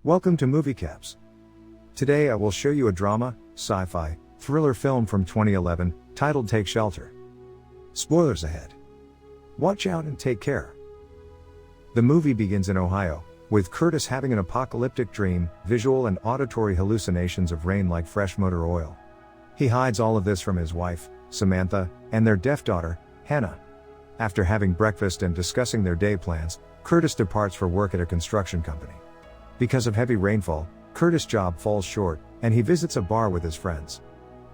Welcome to Movie Caps. Today I will show you a drama, sci-fi, thriller film from 2011, titled Take Shelter. Spoilers ahead. Watch out and take care. The movie begins in Ohio, with Curtis having an apocalyptic dream, visual and auditory hallucinations of rain like fresh motor oil. He hides all of this from his wife, Samantha, and their deaf daughter, Hannah. After having breakfast and discussing their day plans, Curtis departs for work at a construction company. Because of heavy rainfall, Curtis' job falls short, and he visits a bar with his friends.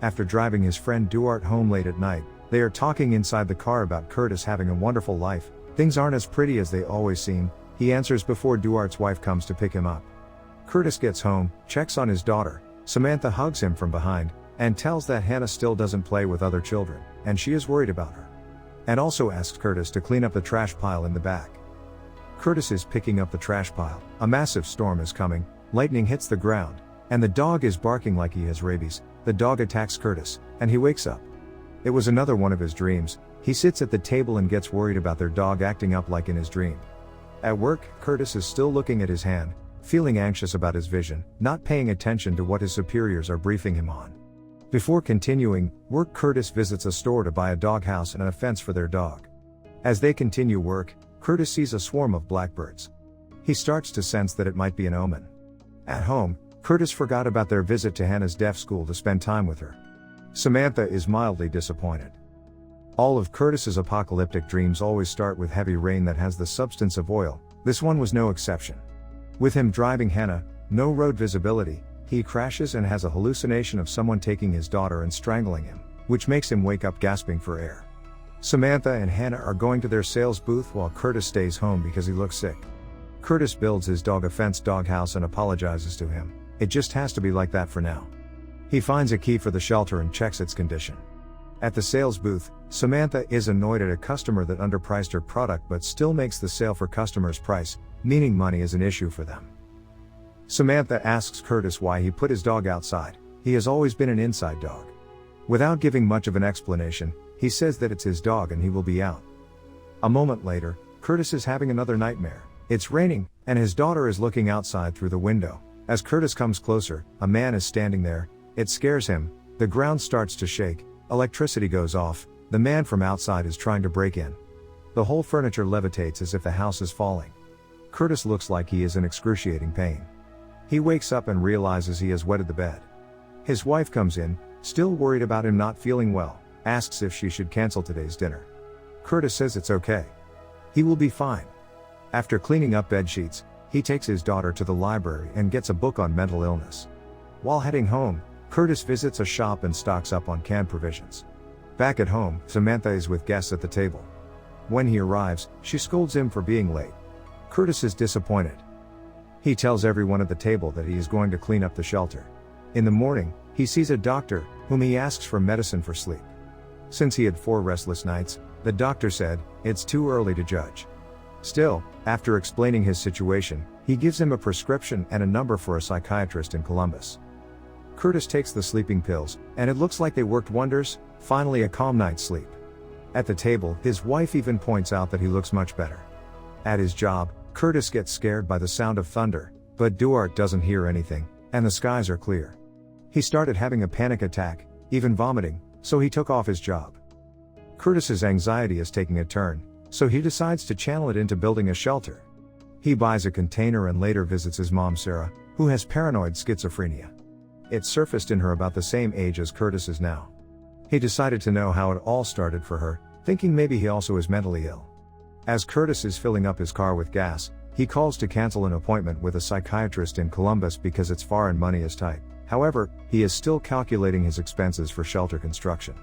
After driving his friend Duarte home late at night, they are talking inside the car about Curtis having a wonderful life. Things aren't as pretty as they always seem, he answers before Duarte's wife comes to pick him up. Curtis gets home, checks on his daughter, Samantha hugs him from behind, and tells that Hannah still doesn't play with other children, and she is worried about her. And also asks Curtis to clean up the trash pile in the back. Curtis is picking up the trash pile, a massive storm is coming, lightning hits the ground, and the dog is barking like he has rabies. The dog attacks Curtis, and he wakes up. It was another one of his dreams. He sits at the table and gets worried about their dog acting up like in his dream. At work, Curtis is still looking at his hand, feeling anxious about his vision, not paying attention to what his superiors are briefing him on. Before continuing work, Curtis visits a store to buy a doghouse and a fence for their dog. As they continue work, Curtis sees a swarm of blackbirds. He starts to sense that it might be an omen. At home, Curtis forgot about their visit to Hannah's deaf school to spend time with her. Samantha is mildly disappointed. All of Curtis's apocalyptic dreams always start with heavy rain that has the substance of oil. This one was no exception. With him driving Hannah, no road visibility, he crashes and has a hallucination of someone taking his daughter and strangling him, which makes him wake up gasping for air. Samantha and Hannah are going to their sales booth while Curtis stays home because he looks sick. Curtis builds his dog a fenced doghouse and apologizes to him. It just has to be like that for now. He finds a key for the shelter and checks its condition. At the sales booth, Samantha is annoyed at a customer that underpriced her product but still makes the sale for customer's price, meaning money is an issue for them. Samantha asks Curtis why he put his dog outside. He has always been an inside dog. Without giving much of an explanation, he says that it's his dog and he will be out. A moment later, Curtis is having another nightmare. It's raining, and his daughter is looking outside through the window. As Curtis comes closer, a man is standing there. It scares him. The ground starts to shake, electricity goes off, the man from outside is trying to break in. The whole furniture levitates as if the house is falling. Curtis looks like he is in excruciating pain. He wakes up and realizes he has wetted the bed. His wife comes in, still worried about him not feeling well, asks if she should cancel today's dinner. Curtis says it's okay. He will be fine. After cleaning up bed sheets, he takes his daughter to the library and gets a book on mental illness. While heading home, Curtis visits a shop and stocks up on canned provisions. Back at home, Samantha is with guests at the table. When he arrives, she scolds him for being late. Curtis is disappointed. He tells everyone at the table that he is going to clean up the shelter. In the morning, he sees a doctor, whom he asks for medicine for sleep. Since he had 4 restless nights, the doctor said, it's too early to judge. Still, after explaining his situation, he gives him a prescription and a number for a psychiatrist in Columbus. Curtis takes the sleeping pills, and it looks like they worked wonders, finally a calm night's sleep. At the table, his wife even points out that he looks much better. At his job, Curtis gets scared by the sound of thunder, but Duarte doesn't hear anything, and the skies are clear. He started having a panic attack, even vomiting, so he took off his job. Curtis's anxiety is taking a turn, so he decides to channel it into building a shelter. He buys a container and later visits his mom Sarah, who has paranoid schizophrenia. It surfaced in her about the same age as Curtis is now. He decided to know how it all started for her, thinking maybe he also is mentally ill. As Curtis is filling up his car with gas, he calls to cancel an appointment with a psychiatrist in Columbus because it's far and money is tight. However, he is still calculating his expenses for shelter construction.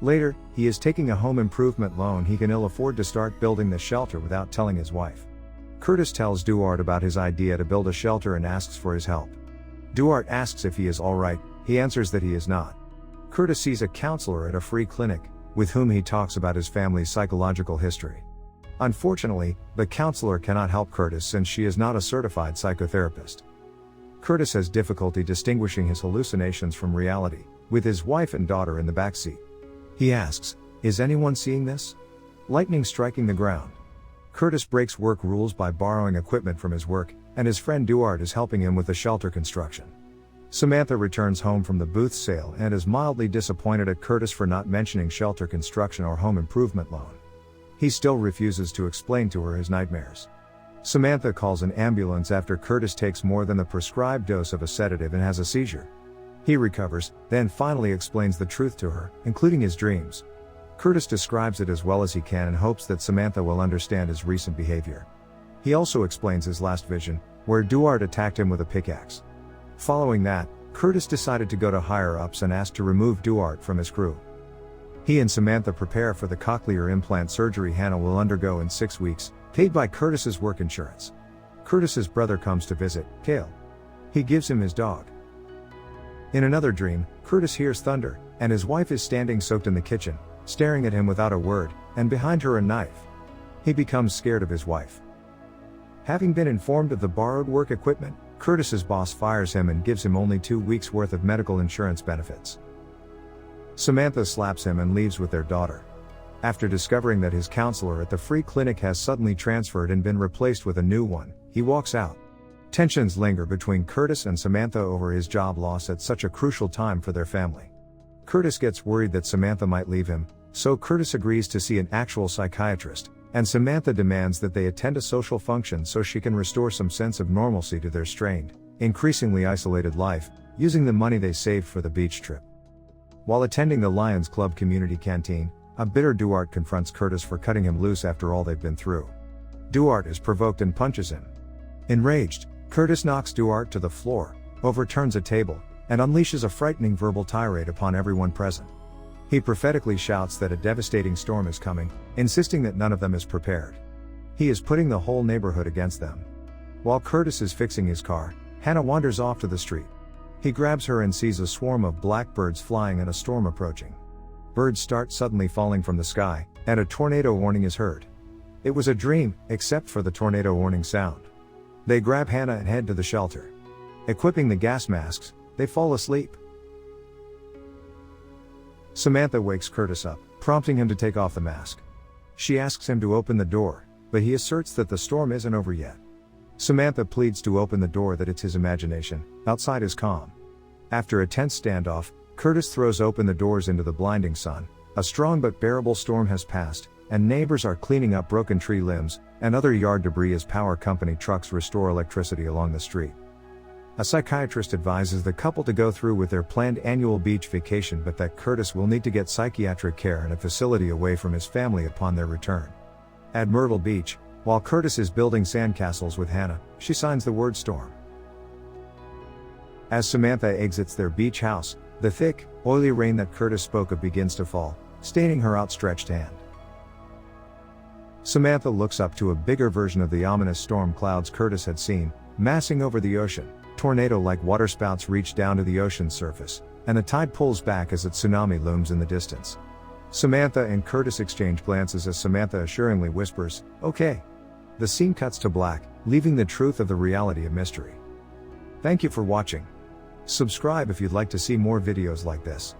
Later, he is taking a home improvement loan he can ill afford to start building the shelter without telling his wife. Curtis tells Duarte about his idea to build a shelter and asks for his help. Duarte asks if he is alright, he answers that he is not. Curtis sees a counselor at a free clinic, with whom he talks about his family's psychological history. Unfortunately, the counselor cannot help Curtis since she is not a certified psychotherapist. Curtis has difficulty distinguishing his hallucinations from reality, with his wife and daughter in the back seat. He asks, is anyone seeing this? Lightning striking the ground. Curtis breaks work rules by borrowing equipment from his work. and his friend Duarte is helping him with the shelter construction. Samantha returns home from the booth sale and is mildly disappointed at Curtis for not mentioning shelter construction or home improvement loan. He still refuses to explain to her his nightmares. Samantha calls an ambulance after Curtis takes more than the prescribed dose of a sedative and has a seizure. He recovers, then finally explains the truth to her, including his dreams. Curtis describes it as well as he can and hopes that Samantha will understand his recent behavior. He also explains his last vision, where Duarte attacked him with a pickaxe. Following that, Curtis decided to go to higher-ups and asked to remove Duarte from his crew. He and Samantha prepare for the cochlear implant surgery Hannah will undergo in 6 weeks, paid by Curtis's work insurance. Curtis's brother comes to visit, Cale. He gives him his dog. In another dream, Curtis hears thunder, and his wife is standing soaked in the kitchen, staring at him without a word, and behind her a knife. He becomes scared of his wife. Having been informed of the borrowed work equipment, Curtis's boss fires him and gives him only 2 weeks' worth of medical insurance benefits. Samantha slaps him and leaves with their daughter. After discovering that his counselor at the free clinic has suddenly transferred and been replaced with a new one, he walks out. Tensions linger between Curtis and Samantha over his job loss at such a crucial time for their family. Curtis gets worried that Samantha might leave him, so Curtis agrees to see an actual psychiatrist, and Samantha demands that they attend a social function so she can restore some sense of normalcy to their strained, increasingly isolated life, using the money they saved for the beach trip. While attending the Lions Club community canteen, a bitter Duarte confronts Curtis for cutting him loose after all they've been through. Duarte is provoked and punches him. Enraged, Curtis knocks Duarte to the floor, overturns a table, and unleashes a frightening verbal tirade upon everyone present. He prophetically shouts that a devastating storm is coming, insisting that none of them is prepared. He is putting the whole neighborhood against them. While Curtis is fixing his car, Hannah wanders off to the street. He grabs her and sees a swarm of blackbirds flying and a storm approaching. Birds start suddenly falling from the sky, and a tornado warning is heard. It was a dream, except for the tornado warning sound. They grab Hannah and head to the shelter. Equipping the gas masks, they fall asleep. Samantha wakes Curtis up, prompting him to take off the mask. She asks him to open the door, but he asserts that the storm isn't over yet. Samantha pleads to open the door that it's his imagination, outside is calm. After a tense standoff, Curtis throws open the doors into the blinding sun. A strong but bearable storm has passed, and neighbors are cleaning up broken tree limbs and other yard debris as power company trucks restore electricity along the street. A psychiatrist advises the couple to go through with their planned annual beach vacation, but that Curtis will need to get psychiatric care in a facility away from his family upon their return. At Myrtle Beach, while Curtis is building sandcastles with Hannah, she signs the word storm. As Samantha exits their beach house, the thick, oily rain that Curtis spoke of begins to fall, staining her outstretched hand. Samantha looks up to a bigger version of the ominous storm clouds Curtis had seen, massing over the ocean. Tornado-like waterspouts reach down to the ocean's surface, and the tide pulls back as a tsunami looms in the distance. Samantha and Curtis exchange glances as Samantha assuringly whispers, "Okay." The scene cuts to black, leaving the truth of the reality a mystery. Thank you for watching. Subscribe if you'd like to see more videos like this.